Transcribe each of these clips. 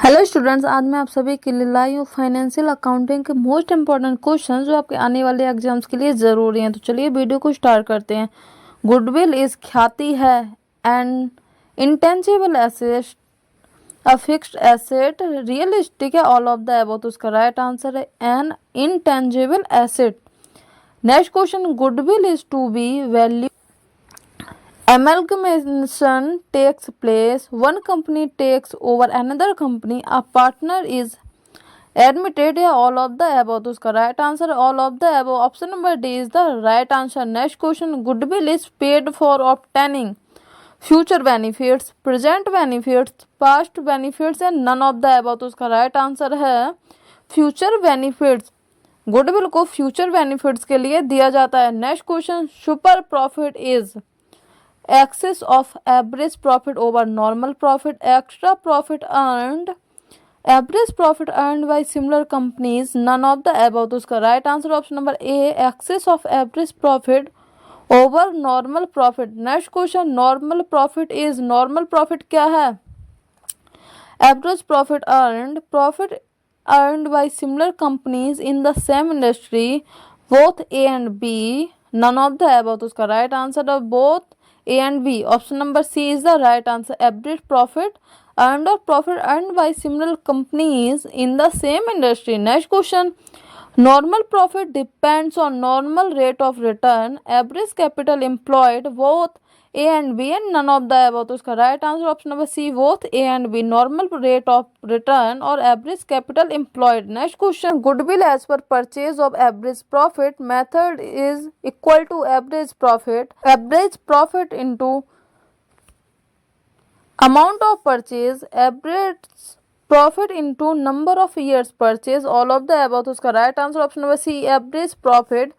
Hello students, आज मैं आप सभी के लिए लाई हूँ फाइनेंशियल अकाउंटिंग के मोस्ट इंपॉर्टेंट क्वेश्चन जो आपके आने वाले एग्जाम्स के लिए ज़रूरी हैं। तो चलिए वीडियो को स्टार्ट करते हैं। गुडविल इज ख्याति है and intangible asset, a fixed asset, realistic है, ऑल ऑफ द अबव। तो उसका राइट आंसर है an intangible asset. Next question, goodwill is to be value amalgamation takes place, one company takes over another company, a partner is admitted है, all of the above। तो उसका right answer all of the above, option number D is the right answer. Next question, goodwill is paid for obtaining future benefits, present benefits, past benefits and none of the above। तो उसका right answer है future benefits. गुडविल को future benefits के लिए दिया जाता है। Next question, super profit is excess of average profit over normal profit, extra profit earned, average profit earned by similar companies, none of the above। तो उसका right answer option number A, excess of average profit over normal profit। Next question, normal profit is, normal profit क्या है? Average profit earned, profit earned by similar companies in the same industry, both A and B, none of the above। तो उसका right answer है both A and B, option number C is the right answer. Average profit earned or profit earned by similar companies in the same industry। Next question, normal profit depends on normal rate of return, average capital employed, both A and B and none of the above। तो उसका right answer option number C, both A and B, normal rate of return और average capital employed. Next question, goodwill as per purchase of average profit method is equal to average profit into amount of purchase, average profit into number of years purchase, all of the above। तो उसका right answer option number C, average profit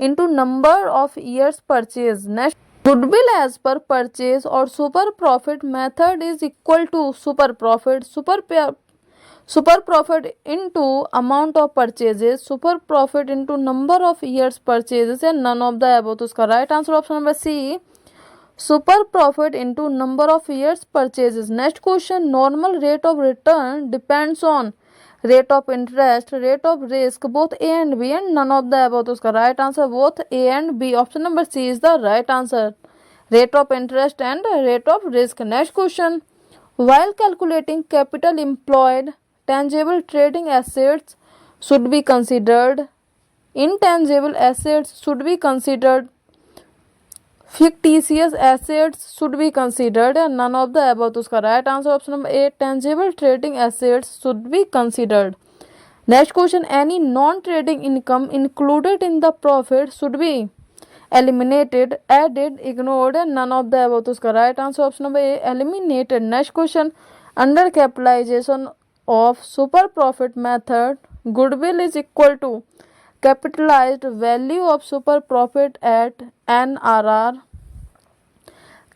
into number of years purchase। Next, goodwill as per purchase और super profit method is equal to super profit into amount of purchases, super profit into number of years purchases and none of the above. तो उसका right answer option number C, super profit into number of years purchases. Next question, normal rate of return depends on rate of interest, rate of risk, both A and B and none of the above. तो उसका right answer both A and B, option number C is the right answer. Rate of interest and rate of risk. Next question, while calculating capital employed, tangible trading assets should be considered, intangible assets should be considered, fictitious assets should be considered and none of the above। तो उसका right answer option number A, tangible trading assets should be considered। Next question, any non trading income included in the profit should be eliminated, added, ignored and none of the above। तो उसका right answer option number A, eliminated। Next question, under capitalization of super profit method, goodwill is equal to capitalized value of super profit at NRR,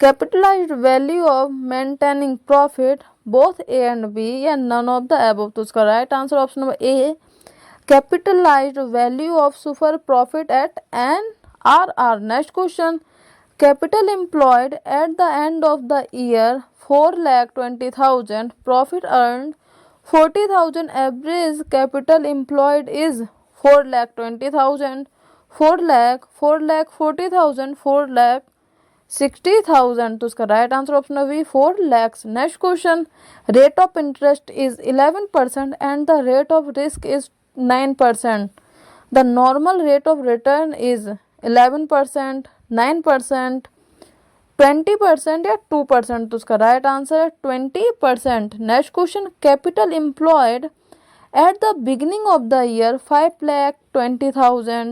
capitalized value of maintaining profit, both A and B and none of the above। तो उसका right answer option number A, capitalized value of super profit at NRR। Next question, capital employed at the end of the year 4,20,000, profit earned 40,000, average capital employed is 4,20,000, 4,40,000, 4,60,000। तो उसका right answer option है B, 4 lakhs। Next question, rate of interest is 11% and the rate of risk is 9%, the normal rate of return is 11%, 9%, 20% या 2%। तो उसका right answer है 20%। Next question, capital employed at the beginning of the year 5,20,000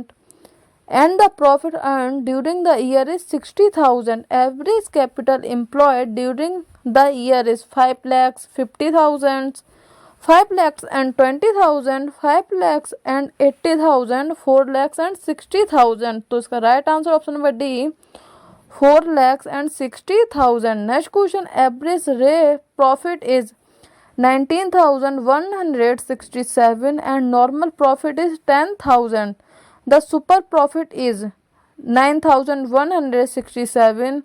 and the profit earned during the year is 60,000, average capital employed during the year is 5,50,000, 5,20,000, 5,80,000, 4,60,000। तो इसका right answer option number D, 4,60,000। Next question, average rate profit is 19,167 and normal profit is 10,000. The super profit is 9,167,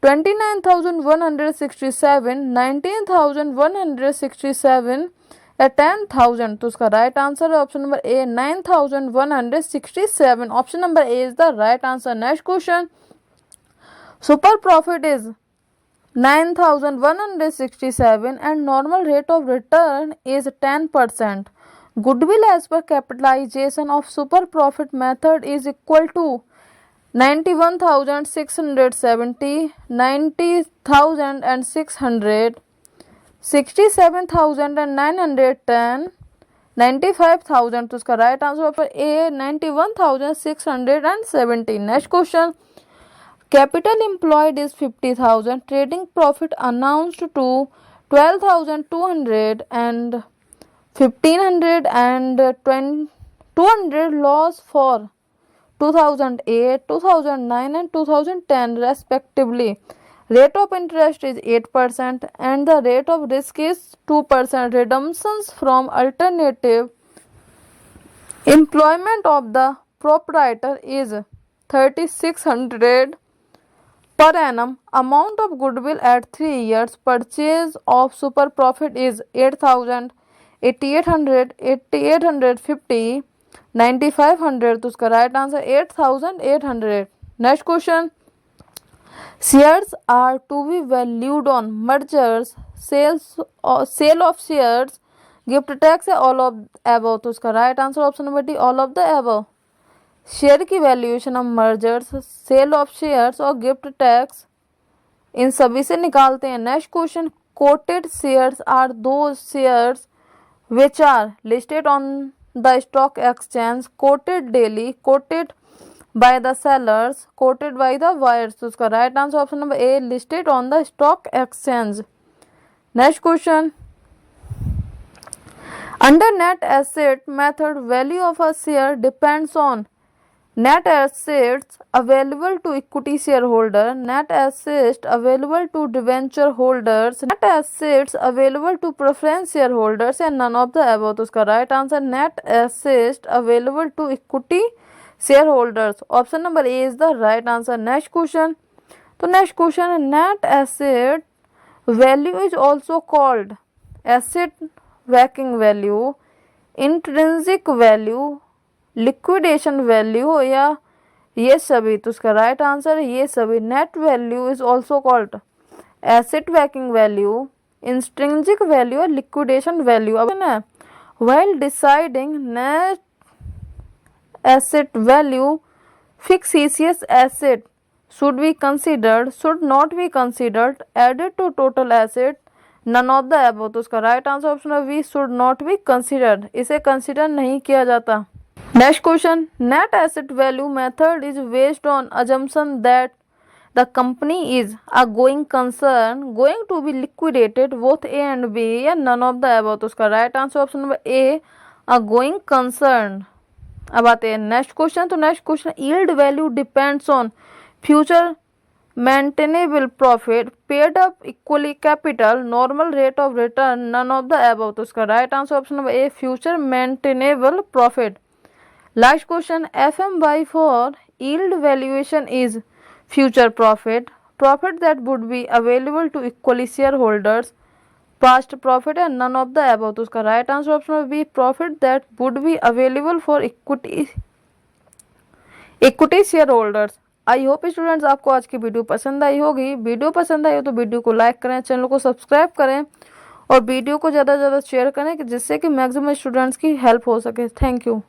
29,167, 19,167 10,000, तो उसका right answer है option number A 9,167. Option number A is the right answer. Next question, super profit is 9,167 and normal rate of return is 10%. Goodwill as per capitalization of super profit method is equal to 91,670, 90,600, 67,910, 95,000. तो उसका right answer पर ए 91,670. Next question, capital employed is 50,000. Trading profit announced to 12,200 and 1,500 and 200 loss for 2008, 2009 and 2010 respectively. Rate of interest is 8% and the rate of risk is 2%. Redemptions from alternative employment of the proprietor is 3,600 per annum. Amount of goodwill at 3 years. Purchase of super profit is 8,000, 8,800, 8,850, 9,500. तो उसका right answer 8,800. Next question, shares are to be valued on mergers, sale of shares, gift tax या all of above. तो उसका right answer option number D all of the above. Share की valuation of mergers, sale of shares और gift tax, इन सभी से निकालते हैं. Next question, quoted shares are those shares which are listed on the stock exchange, quoted daily, quoted by the sellers, quoted by the buyers. तो उसका right answer option number A listed on the stock exchange. Next question, under net asset method value of a share depends on net assets available to equity shareholder, net assets available to debenture holders, net assets available to preference shareholders and none of the above. तो उसका right answer net assets available to equity shareholders. Option number A is the right answer. Next question, तो next question है net asset value is also called asset backing value, intrinsic value, liquidation value या ये सभी. तो उसका right answer है ये सभी. Net value is also called asset backing value, intrinsic value और लिक्विडेशन वैल्यू. अब ना while deciding net asset value, fictitious asset should be considered, should not be considered, added to total asset, none of the above. तो उसका right answer option है we should not be considered. इसे consider नहीं किया जाता. Next question, net asset value method is based on assumption that the company is a going concern going to be liquidated, both A and B या none of the above. तो उसका right answer option number A a going concern. अब आते हैं next question. तो next question, yield value depends on future maintainable profit, paid up equally capital, normal rate of return, none of the above. तो उसका right answer option number A future maintainable profit. Last question, FMY for yield valuation is future profit, profit that would be available to equally shareholders, past profit and none of the above. तो उसका right answer option B profit that would be available for equity shareholders. I hope students आपको आज की video पसंद आई होगी. Video पसंद आई हो तो वीडियो को लाइक करें, चैनल को सब्सक्राइब करें और वीडियो को ज़्यादा से ज़्यादा शेयर करें जिससे कि मैक्सिमम स्टूडेंट्स की हेल्प हो सके. Thank you.